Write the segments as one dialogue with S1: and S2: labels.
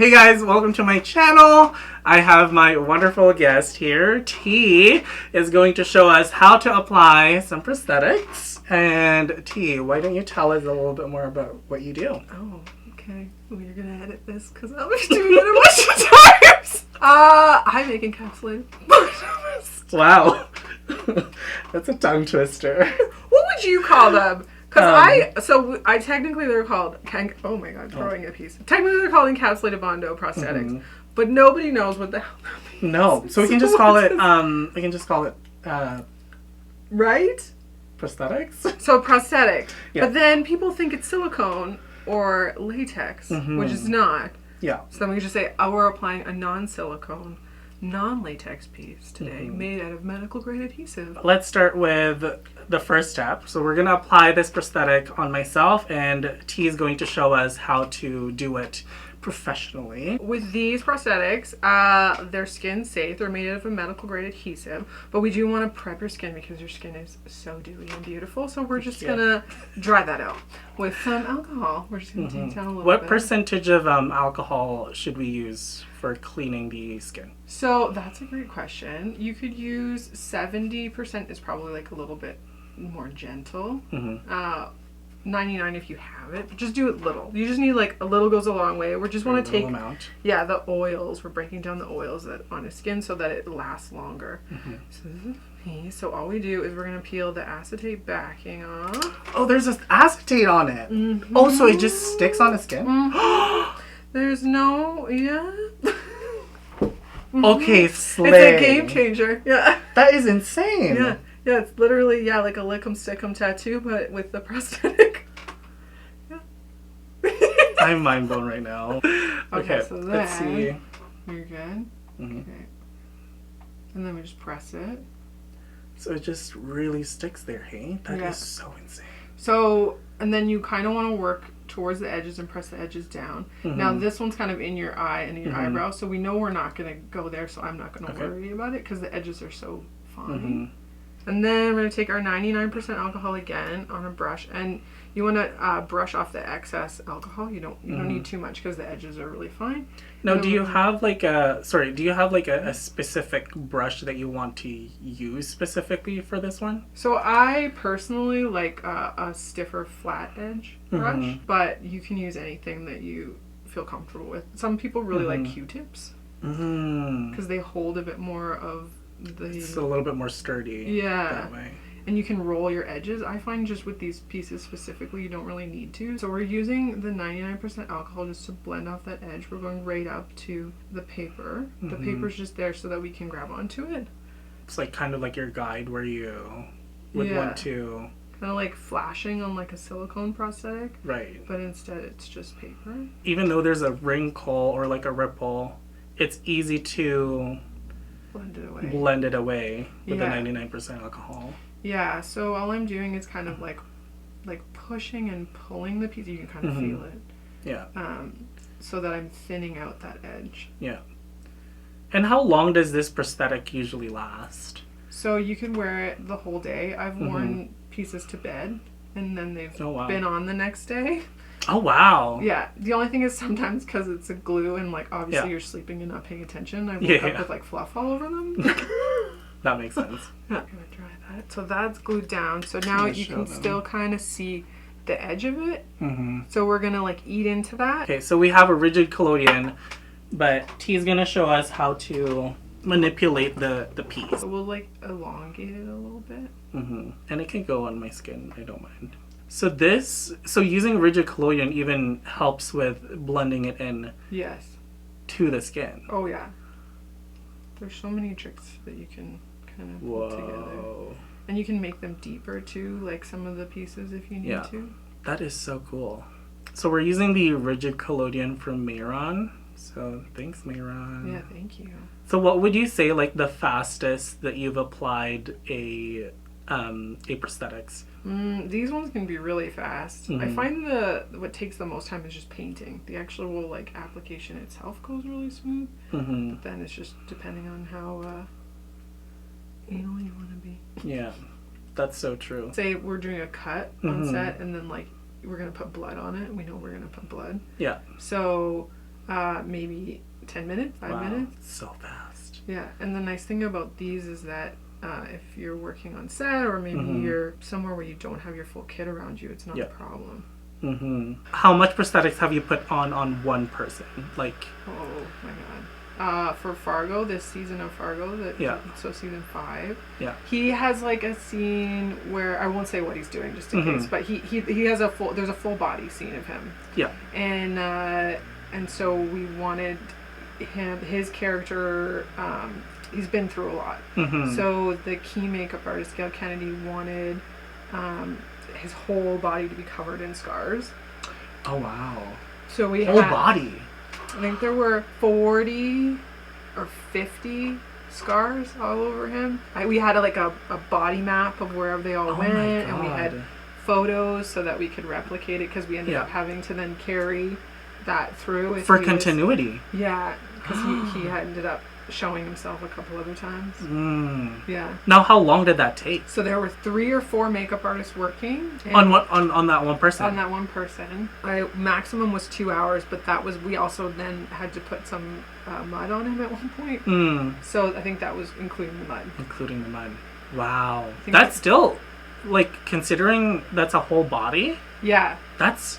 S1: Hey guys, welcome to my channel. I have my wonderful guest here. T is going to show us how to apply some prosthetics. And T, why don't you tell us a little bit more about what you do?
S2: Oh, okay. Well, you're going to edit this because I'll be doing it a bunch of times. I make encapsulated bottoms.
S1: Wow. That's a tongue twister.
S2: What would you call them? Because I technically they're called, oh my god, throwing a piece. Technically they're called encapsulated bondo prosthetics, but nobody knows what the hell that means.
S1: No, so we can just call it,
S2: right?
S1: Prosthetics?
S2: So prosthetic.
S1: Yeah.
S2: But then people think it's silicone or latex, which is not.
S1: Yeah.
S2: So then we just say, oh, we're applying a non-silicone, non-latex piece today made out of medical grade adhesive.
S1: Let's start with the first step. So we're going to apply this prosthetic on myself, and T is going to show us how to do it professionally.
S2: With these prosthetics, they're skin safe. They're made out of a medical grade adhesive, but we do want to prep your skin because your skin is so dewy and beautiful. So we're just going to dry that out with some alcohol. We're just going to take down a little bit.
S1: What percentage of alcohol should we use for cleaning the skin?
S2: So that's a great question. You could use 70% is probably like a little bit more gentle. 99 if you have it, but just do it little. You just need like a little goes a long way. We just want to take the oils. We're breaking down the oils that on his skin so that it lasts longer. So this is a piece. So all we do is we're gonna peel the acetate backing off.
S1: Oh, there's this acetate on it. Oh, so it just sticks on the skin?
S2: There's no
S1: Okay, slay.
S2: It's a game changer. Yeah.
S1: That is insane.
S2: Yeah. Yeah, it's literally, like a lick 'em stick 'em tattoo, but with the prosthetic. Yeah.
S1: I'm mind blown right now. Okay,
S2: so
S1: let's see.
S2: You're good? Okay. And then we just press it.
S1: So it just really sticks there, hey? That is so insane.
S2: So, and then you kind of want to work towards the edges and press the edges down. Now this one's kind of in your eye and in your eyebrow, so we know we're not going to go there, so I'm not going to worry about it because the edges are so fine. And then we're going to take our 99% alcohol again on a brush, and you want to brush off the excess alcohol. You don't need too much because the edges are really fine.
S1: Now, do you have like a specific brush that you want to use specifically for this one?
S2: So I personally like a stiffer flat edge brush, but you can use anything that you feel comfortable with. Some people really like Q-tips because they hold a bit more of it's a
S1: little bit more sturdy that way.
S2: And you can roll your edges. I find just with these pieces specifically you don't really need to. So we're using the 99% alcohol just to blend off that edge. We're going right up to the paper. The paper's just there so that we can grab onto it.
S1: It's like kind of like your guide where you would want to
S2: kind of like flashing on like a silicone prosthetic.
S1: Right.
S2: But instead it's just paper.
S1: Even though there's a wrinkle or like a ripple, it's easy to blend it away with the 99% alcohol.
S2: Yeah, so all I'm doing is kind of like pushing and pulling the piece. You can kind of feel it. Yeah. So that I'm thinning out that edge.
S1: Yeah. And how long does this prosthetic usually last?
S2: So you can wear it the whole day. I've worn pieces to bed, and then they've been on the next day.
S1: Oh, wow.
S2: Yeah. The only thing is sometimes because it's a glue and like obviously you're sleeping and not paying attention, I wake up with like fluff all over them.
S1: That makes sense.
S2: I'm going to dry that. So that's glued down. So now you can still kind of see the edge of it. So we're going to like eat into that.
S1: Okay, so we have a rigid collodion, but T's going to show us how to manipulate the piece.
S2: So we'll like elongate it a little bit.
S1: And it can go on my skin. I don't mind. So using rigid collodion even helps with blending it in to the skin.
S2: Oh yeah. There's so many tricks that you can kind of put together. And you can make them deeper too, like some of the pieces if you need to.
S1: That is so cool. So we're using the rigid collodion from Mayron. So thanks, Mayron.
S2: Yeah, thank you.
S1: So what would you say like the fastest that you've applied a prosthetics?
S2: These ones can be really fast. I find what takes the most time is just painting. The actual like application itself goes really smooth, but then it's just depending on how anal you want to be.
S1: Yeah, that's so true.
S2: Say we're doing a cut on set, and then like we're gonna put blood on it. We know we're gonna put blood.
S1: Yeah.
S2: So maybe 10 minutes, 5 minutes.
S1: So fast.
S2: Yeah, and the nice thing about these is that if you're working on set or maybe you're somewhere where you don't have your full kit around you, it's not a problem.
S1: How much prosthetics have you put on one person? Like,
S2: oh my god. For Fargo, this season of Fargo, so season 5, he has like a scene where I won't say what he's doing just in case, but he has there's a full body scene of him. Yeah. And so we wanted his character, he's been through a lot. So the key makeup artist, Gail Kennedy, wanted his whole body to be covered in scars.
S1: Oh wow.
S2: So we
S1: whole body.
S2: I think there were 40 or 50 scars all over him. We had a body map of wherever they all went, and we had photos so that we could replicate it, because we ended up having to then carry that through
S1: for continuity.
S2: Because he had ended up showing himself a couple other times. Yeah.
S1: Now, how long did that take?
S2: So there were 3 or 4 makeup artists working
S1: on that one person.
S2: On that one person, maximum was 2 hours, but that was, we also then had to put some mud on him at one point. So I think that was including the mud. Including the mud.
S1: Wow. That's still, like, considering that's a whole body.
S2: Yeah.
S1: That's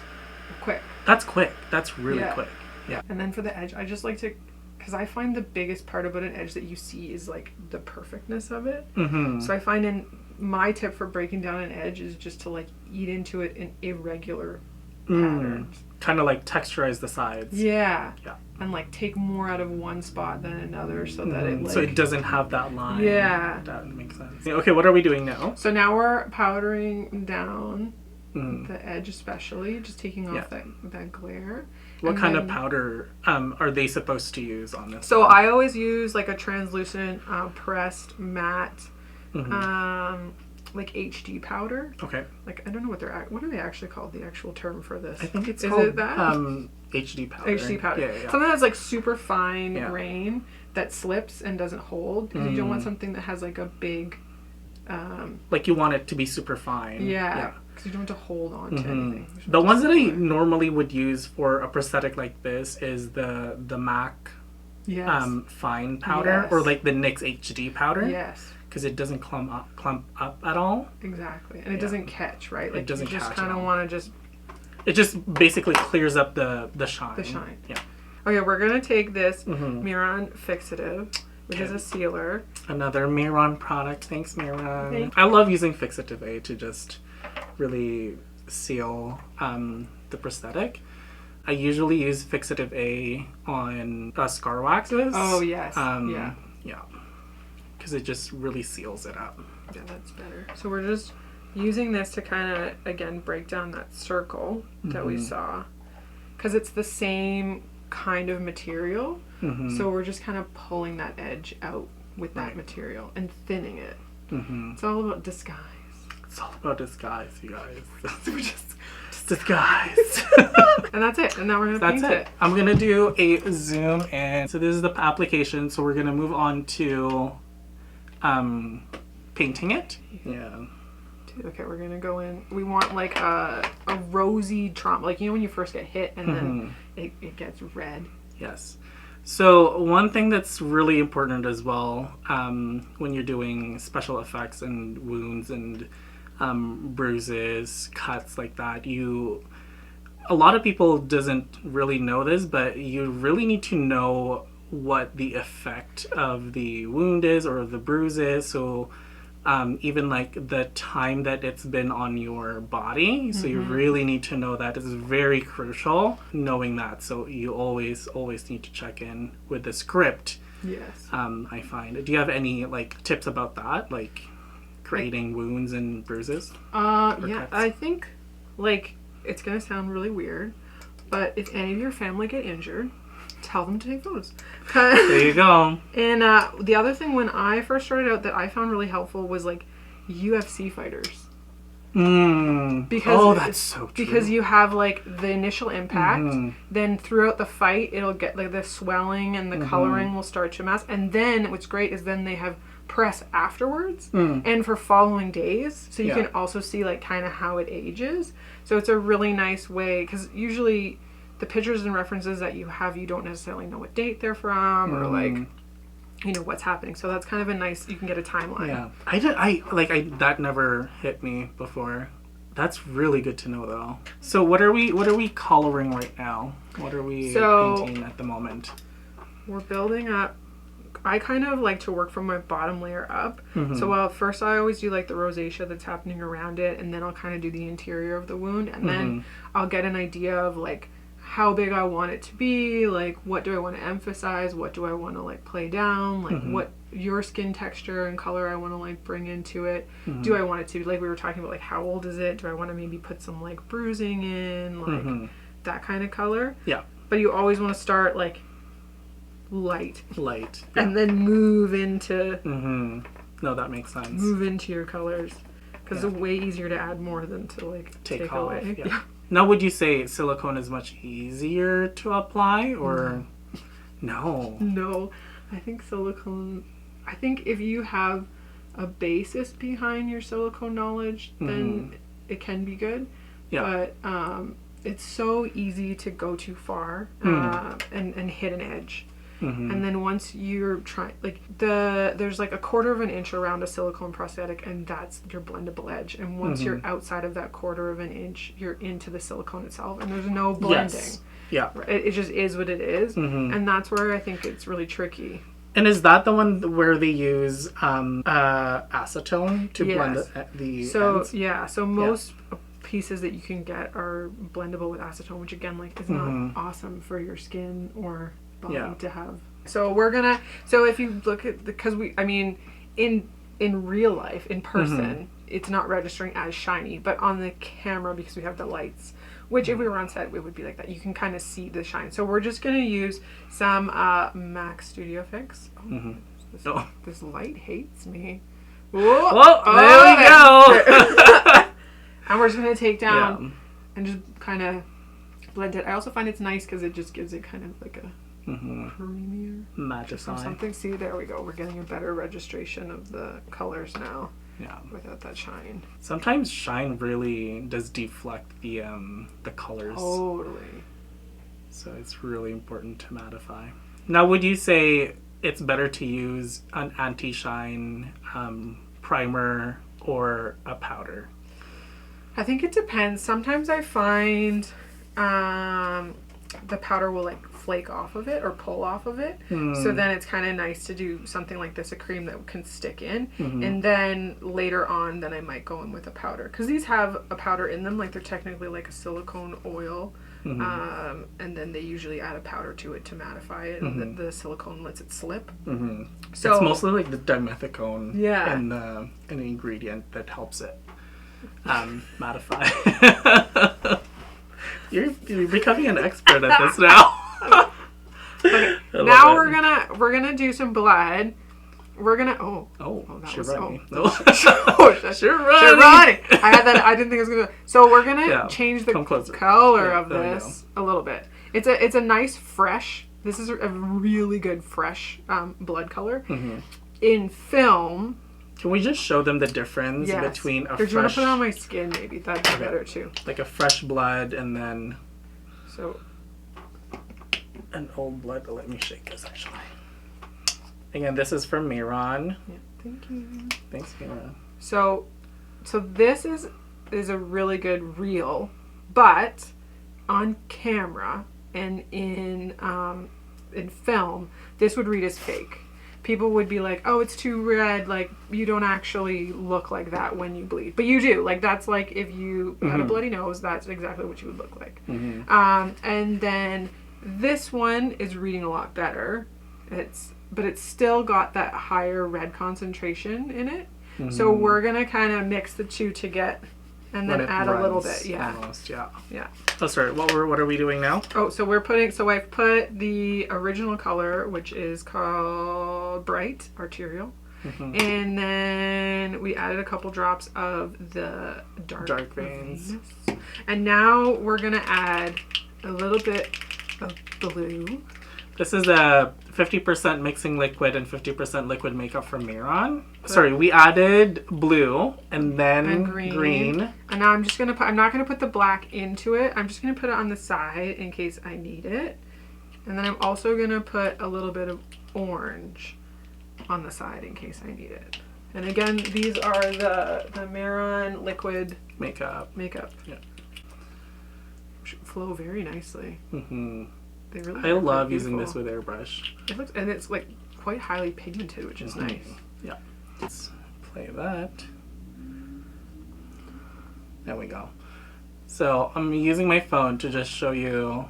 S2: quick.
S1: That's quick. That's really quick.
S2: Yeah. And then for the edge, I just like to, because I find the biggest part about an edge that you see is like the perfectness of it. So I find my tip for breaking down an edge is just to like eat into it in irregular patterns.
S1: Kind of like texturize the sides.
S2: Yeah. And like take more out of one spot than another, so that it
S1: so it doesn't have that line.
S2: Yeah.
S1: That makes sense. Okay, what are we doing now?
S2: So now we're powdering down the edge, especially just taking off that glare.
S1: What kind of powder are they supposed to use on this?
S2: So I always use like a translucent pressed matte like HD powder.
S1: Okay.
S2: Like I don't know what are they actually called? The actual term for this?
S1: I think it's called HD powder.
S2: HD powder. Yeah. Something that's like super fine grain that slips and doesn't hold, because you don't want something that has like a big
S1: like you want it to be super fine.
S2: Yeah. Because you don't have to hold on to anything.
S1: The ones that I normally would use for a prosthetic like this is the MAC fine powder, or like the NYX HD powder.
S2: Yes.
S1: Because it doesn't clump up at all.
S2: Exactly. And it doesn't catch, right? Like
S1: it doesn't
S2: you just
S1: catch
S2: kind of want to just...
S1: It just basically clears up the shine.
S2: The shine.
S1: Yeah.
S2: Okay, we're going to take this Miron Fixative, which is a sealer.
S1: Another Miron product. Thanks, Miron. I love using Fixative A to just really seal the prosthetic. I usually use Fixative A on scar waxes.
S2: Oh, yes.
S1: Yeah. Because it just really seals it up.
S2: Yeah, that's better. So we're just using this to kind of, again, break down that circle that we saw. Because it's the same kind of material. So we're just kind of pulling that edge out with that material and thinning it. It's all about disguise.
S1: It's all about disguise, you guys. We're just disguise.
S2: And that's it. And now we're going to paint it.
S1: I'm going to do a zoom in. So this is the application. So we're going to move on to painting it. Yeah.
S2: Okay, we're going to go in. We want like a rosy trauma. Like, you know when you first get hit and then it gets red?
S1: Yes. So one thing that's really important as well when you're doing special effects and wounds and bruises, cuts like that, a lot of people doesn't really know this, but you really need to know what the effect of the wound is or the bruise is. So even like the time that it's been on your body. So you really need to know that. It's very crucial knowing that. So you always need to check in with the script.
S2: Yes.
S1: I find. Do you have any like tips about that? Like creating wounds and bruises?
S2: Yeah, cuts? I think like it's gonna sound really weird, but if any of your family get injured, tell them to take photos.
S1: There you go.
S2: And the other thing when I first started out that I found really helpful was like UFC fighters.
S1: Because that's so true.
S2: Because you have like the initial impact, then throughout the fight it'll get like the swelling and the coloring will start to mask, and then what's great is then they have press afterwards and for following days, so you can also see like kind of how it ages. So it's a really nice way, because usually the pictures and references that you have, you don't necessarily know what date they're from or like, you know, what's happening. So that's kind of a nice, you can get a timeline.
S1: Yeah. That never hit me before. That's really good to know though. So what are we coloring right now? What are we painting at the moment?
S2: We're building up. I kind of like to work from my bottom layer up. So first I always do like the rosacea that's happening around it, and then I'll kind of do the interior of the wound, and then I'll get an idea of like how big I want it to be, like what do I want to emphasize, what do I want to like play down, like what your skin texture and color I want to like bring into it. Do I want it to be like we were talking about, like how old is it? Do I want to maybe put some like bruising in, like that kind of color?
S1: Yeah.
S2: But you always want to start like light,
S1: yeah.
S2: and then move into
S1: no, that makes sense.
S2: Move into your colors, because it's way easier to add more than to like take
S1: off,
S2: away.
S1: yeah. Now, would you say silicone is much easier to apply, or no?
S2: No, I think silicone. I think if you have a basis behind your silicone knowledge, then it can be good. Yeah. But it's so easy to go too far and hit an edge. And then once you're trying, like there's like 1/4 of an inch around a silicone prosthetic, and that's your blendable edge. And once you're outside of that 1/4 of an inch, you're into the silicone itself, and there's no blending.
S1: Yes. Yeah.
S2: It just is what it is, and that's where I think it's really tricky.
S1: And is that the one where they use acetone to blend the ends?
S2: Yeah, so most pieces that you can get are blendable with acetone, which again, like, is not awesome for your skin or body to have. So if you look at because in real life, in person, it's not registering as shiny, but on the camera, because we have the lights, which if we were on set, it would be like that. You can kind of see the shine. So we're just going to use some MAC Studio Fix. This light hates me.
S1: Whoa, there we go.
S2: And we're just going to take down and just kind of blend it. I also find it's nice because it just gives it kind of like a creamier
S1: magicify
S2: something. See, there we go. We're getting a better registration of the colors now. Yeah, without that shine.
S1: Sometimes shine really does deflect the colors.
S2: Totally.
S1: So it's really important to mattify. Now, would you say it's better to use an anti-shine primer or a powder?
S2: I think it depends. Sometimes I find the powder will like flake off of it or pull off of it. So then it's kind of nice to do something like this, a cream that can stick in. And then later on, then I might go in with a powder. Because these have a powder in them, like they're technically like a silicone oil. And then they usually add a powder to it to mattify it, and the silicone lets it slip. So
S1: it's mostly like the dimethicone and an ingredient that helps it mattify. You're becoming an expert at this now.
S2: Okay, now we're gonna do some blood. We're gonna Shirani. I had that. I didn't think it was gonna. So we're gonna change the color of this a little bit. It's a nice fresh. This is a really good fresh blood color. In film.
S1: Can we just show them the difference between a fresh...
S2: Or do you want to put it on my skin, maybe? That'd be better, too.
S1: Like a fresh blood and then...
S2: So...
S1: An old blood. Let me shake this, actually. Again, this is from Miran.
S2: Yeah, thank you.
S1: Thanks, Miran.
S2: So this is a really good reel, but on camera and in film, this would read as fake. People would be like, oh, it's too red, like, you don't actually look like that when you bleed. But you do. Like, that's like if you had a bloody nose, that's exactly what you would look like. And then this one is reading a lot better. But it's still got that higher red concentration in it. So we're going to kind of mix the two to get... And then add a little bit,
S1: almost, yeah. Oh, sorry. What are we doing now?
S2: Oh, so I've put the original color, which is called Bright Arterial, and then we added a couple drops of the dark veins. And now we're gonna add a little bit of blue.
S1: This is a 50% mixing liquid and 50% liquid makeup from Miron. Sorry, we added blue and then green.
S2: And now I'm just going to put, I'm not going to put the black into it. I'm just going to put it on the side in case I need it. And then I'm also going to put a little bit of orange on the side in case I need it. And again, these are the Miron liquid
S1: Makeup.
S2: Yeah. Should flow very nicely.
S1: Mm-hmm.
S2: They really
S1: I love using this with airbrush.
S2: It looks, and it's like quite highly pigmented, which is nice.
S1: Yeah. Let's play that. There we go. So I'm using my phone to just show you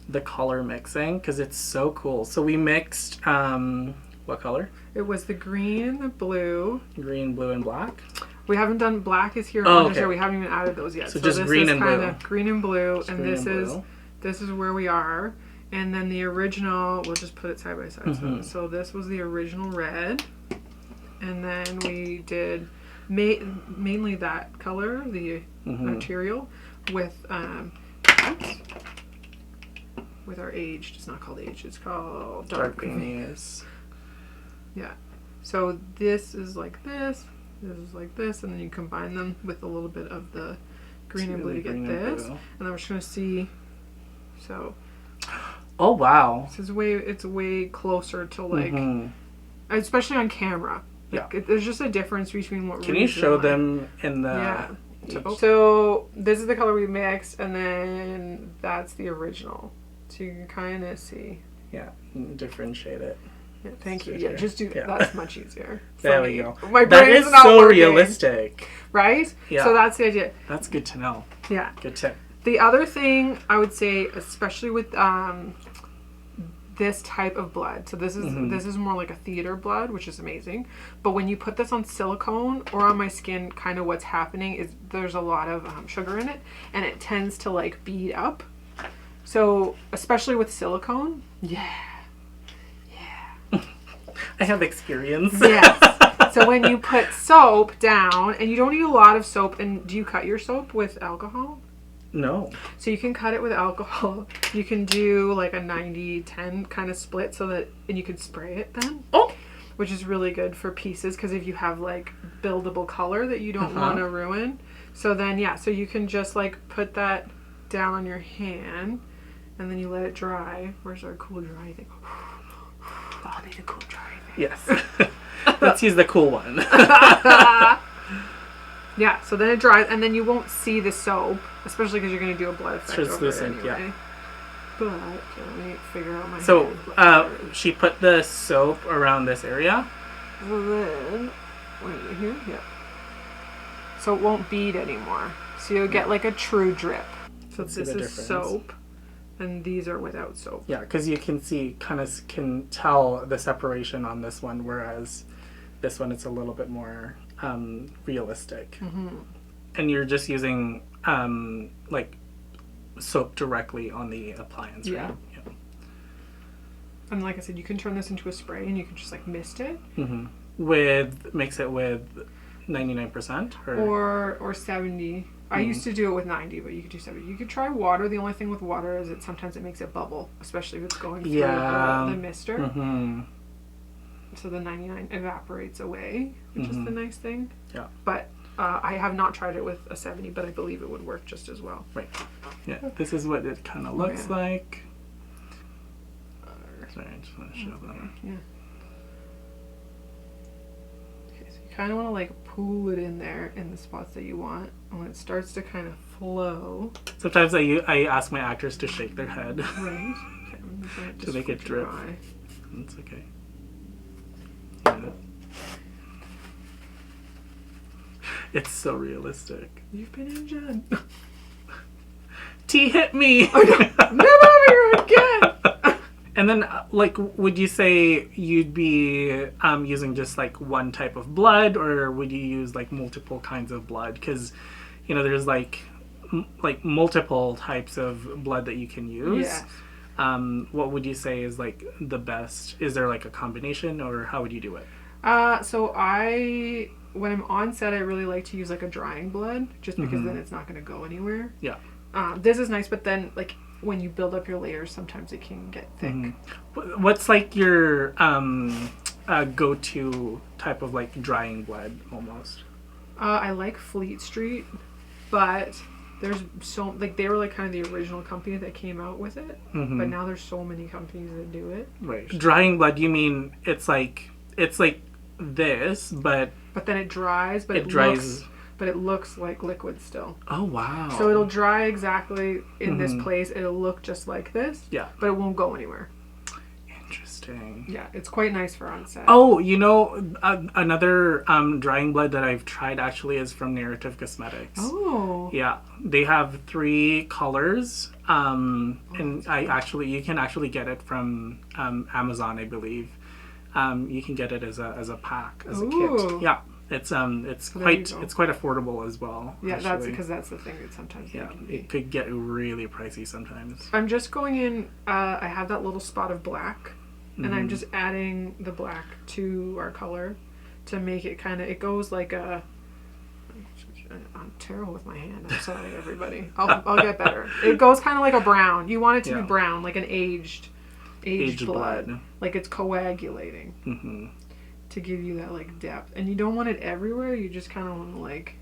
S1: the color mixing because it's so cool. So we mixed what color?
S2: It was the green and the blue.
S1: Green, blue, and black.
S2: We haven't done black is here.
S1: Oh, okay.
S2: We haven't even added those yet.
S1: So just
S2: this
S1: green
S2: is
S1: and
S2: kind
S1: blue.
S2: of green and blue,
S1: Just
S2: and
S1: green
S2: this
S1: and
S2: is
S1: blue.
S2: this is where we are. And then the original, we'll just put it side by side.
S1: Mm-hmm.
S2: So this was the original red, and then we did mainly that color, the arterial, with with our aged. It's not called aged. It's called dark greenies. Yeah. So this is like this. This is like this, and then you combine them with a little bit of the green and blue to get this. And then we're just gonna see. So.
S1: Oh wow!
S2: This is it's way closer to like, especially on camera. Like, there's just a difference between what.
S1: Can you show them in the?
S2: Yeah. So this is the color we mixed, and then that's the original. So you can kind of see.
S1: Yeah, differentiate it.
S2: Yeah, thank you. Yeah, just do that. Yeah. That's much easier.
S1: There we go.
S2: My
S1: that
S2: brain
S1: is
S2: not
S1: so
S2: working,
S1: realistic.
S2: Right?
S1: Yeah.
S2: So that's the idea.
S1: That's good to know.
S2: Yeah.
S1: Good tip.
S2: The other thing I would say, especially with this type of blood, so this is more like a theater blood, which is amazing. But when you put this on silicone or on my skin, kind of what's happening is there's a lot of sugar in it, and it tends to like bead up. So especially with silicone,
S1: I have experience.
S2: Yes. So when you put soap down, and you don't need a lot of soap, and do you cut your soap with alcohol?
S1: No.
S2: So you can cut it with alcohol. You can do like a 90-10 kind of split so that, and you can spray it then.
S1: Oh.
S2: Which is really good for pieces because if you have like buildable color that you don't want to ruin. So then, yeah, so you can just like put that down on your hand and then you let it dry. Where's our cool dry thing? I'll need a cool dry thing.
S1: Yes. Let's use the cool one.
S2: Yeah, so then it dries, and then you won't see the soap, especially because you're going to do a blood effect over it anyway. Yeah. But, okay, let me figure out my hand.
S1: She put the soap around this area?
S2: So then, wait, here? Yeah. So it won't bead anymore. So you'll get like a true drip. So this is soap, and these are without soap.
S1: Yeah, because you can see, can tell the separation on this one, whereas this one it's a little bit more realistic. And you're just using like soap directly on the appliance, right? Yeah.
S2: And like I said, you can turn this into a spray and you can just like mist it.
S1: Mix it with 99%
S2: or 70. I used to do it with 90, but you could do 70. You could try water. The only thing with water is sometimes it makes it bubble, especially if it's going through the mister. So the 99 evaporates away, which is the nice thing. Yeah. But I have not tried it with a 70, but I believe it would work just as well.
S1: Right. Yeah. This is what it kind of looks like. Sorry, I just want to show that.
S2: Yeah. Okay, so you kind of want to like pool it in there in the spots that you want. And when it starts to kind of flow.
S1: Sometimes I ask my actors to shake their head.
S2: Right. Okay,
S1: to make it drip.
S2: Dry.
S1: That's okay. Yeah. It's so realistic.
S2: You've been in Jen.
S1: T hit me.
S2: Oh, no. Never again.
S1: And then, like, would you say you'd be using just like one type of blood, or would you use like multiple kinds of blood? Because, you know, there's like multiple types of blood that you can use.
S2: Yeah.
S1: What would you say is like the best? Is there like a combination, or how would you do it?
S2: So when I'm on set, I really like to use like a drying blood, just because then it's not going to go anywhere.
S1: Yeah.
S2: This is nice, but then like when you build up your layers, sometimes it can get thick.
S1: What's like your go-to type of like drying blood almost?
S2: I like Fleet Street, but there's so like they were like kind of the original company that came out with it, but now there's so many companies that do it.
S1: Right. Drying blood, you mean it's like this, but
S2: then it dries, but it dries. But it looks like liquid still.
S1: Oh, wow.
S2: So it'll dry exactly in this place. It'll look just like this.
S1: Yeah.
S2: But it won't go anywhere.
S1: Interesting.
S2: Yeah, it's quite nice for on set.
S1: Oh, you know, another drying blood that I've tried actually is from Narrative Cosmetics.
S2: Oh.
S1: Yeah. They have 3 colors. And you can actually get it from Amazon, I believe. You can get it as a pack, as a kit. Yeah. It's quite affordable as well.
S2: Yeah, actually. that's the thing that sometimes
S1: it could get really pricey sometimes.
S2: I'm just going in. I have that little spot of black, and I'm just adding the black to our color to make it kind of. It goes like a. I'm terrible with my hand. I'm sorry, everybody. I'll get better. It goes kind of like a brown. You want it to be brown, like an aged blood, like it's coagulating. To give you that like depth, and you don't want it everywhere. You just kind of want to like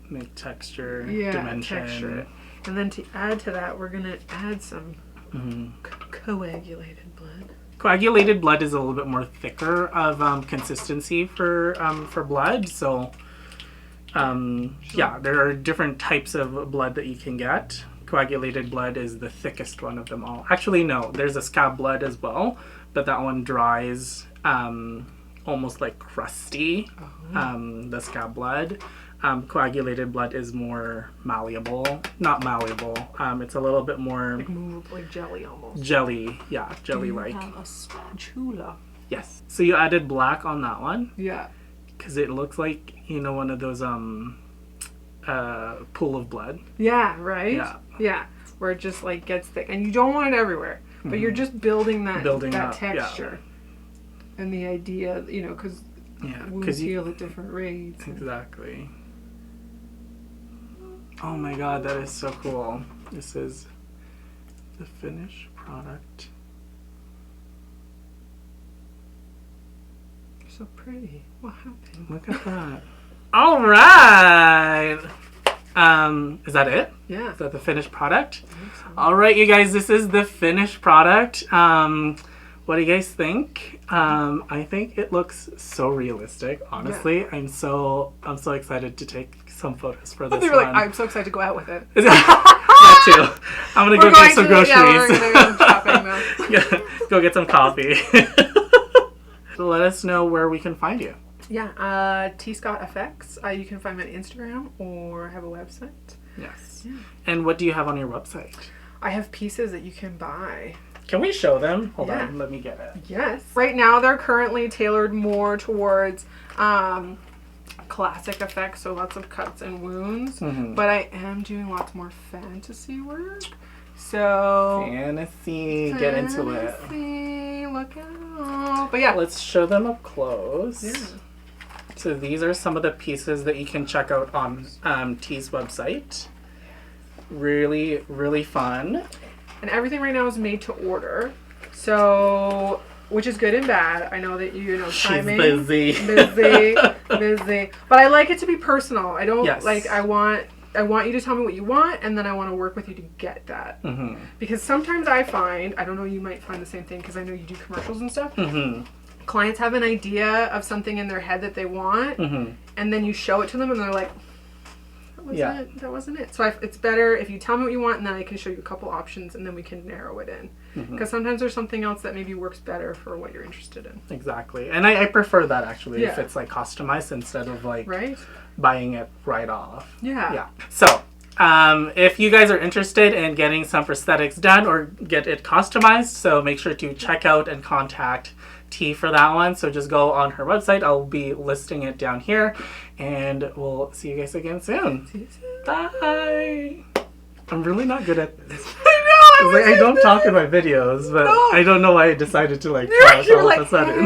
S1: make texture, dimension.
S2: Texture. And then to add to that, we're gonna add some coagulated blood.
S1: Coagulated blood is a little bit more thicker of consistency for blood. So there are different types of blood that you can get. Coagulated blood is the thickest one of them all. Actually, no, there's a scab blood as well, but that one dries. Almost like crusty, the scab blood. Coagulated blood is more malleable. Not malleable. It's a little bit more...
S2: Like movable, like jelly almost.
S1: Jelly, yeah, jelly-like.
S2: Do you have a spatula?
S1: Yes. So you added black on that one?
S2: Yeah.
S1: Because it looks like, one of those pool of blood.
S2: Yeah, right? Yeah. Where it just like gets thick. And you don't want it everywhere. But you're just building that texture. Yeah. And the idea, because wounds heal at different rates.
S1: Exactly. Oh my god, that is so cool. This is the finished product.
S2: You're so pretty. What happened?
S1: Look at that. All right. Is that it?
S2: Yeah.
S1: Is that the finished product? I think so. All right, you guys, this is the finished product. What do you guys think? I think it looks so realistic. Honestly, yeah. I'm so excited to take some photos for this one.
S2: Like, I'm so excited to go out with it.
S1: That too. I'm gonna go get some groceries.
S2: Yeah, we're gonna go shopping now.
S1: Go get some coffee. Let us know where we can find you.
S2: Yeah, T Scott FX. You can find me on Instagram or have a website.
S1: Yes. Yeah. And what do you have on your website?
S2: I have pieces that you can buy.
S1: Can we show them? Hold on, let me get it.
S2: Yes. Right now they're currently tailored more towards classic effects, so lots of cuts and wounds. But I am doing lots more fantasy work. So
S1: fantasy, get into it.
S2: Look out. But yeah.
S1: Let's show them up close.
S2: Yeah.
S1: So these are some of the pieces that you can check out on T's website. Really, really fun.
S2: And everything right now is made to order. So, which is good and bad. I know that timing.
S1: She's busy.
S2: Busy. But I like it to be personal. I don't I want you to tell me what you want, and then I want to work with you to get that. Because sometimes I find, I don't know, you might find the same thing because I know you do commercials and stuff. Clients have an idea of something in their head that they want, and then you show it to them and they're like, that wasn't it. So it's better if you tell me what you want, and then I can show you a couple options, and then we can narrow it in. Because sometimes there's something else that maybe works better for what you're interested in.
S1: Exactly. And I prefer that actually, if it's like customized instead of like buying it right off.
S2: Yeah.
S1: So if you guys are interested in getting some prosthetics done or get it customized, so make sure to check out and contact T for that one. So just go on her website. I'll be listing it down here, and we'll see you guys again soon.
S2: See you soon.
S1: Bye. I'm really not good at this.
S2: I know.
S1: I don't talk in my videos, but I don't know why I decided to like talk all of a sudden.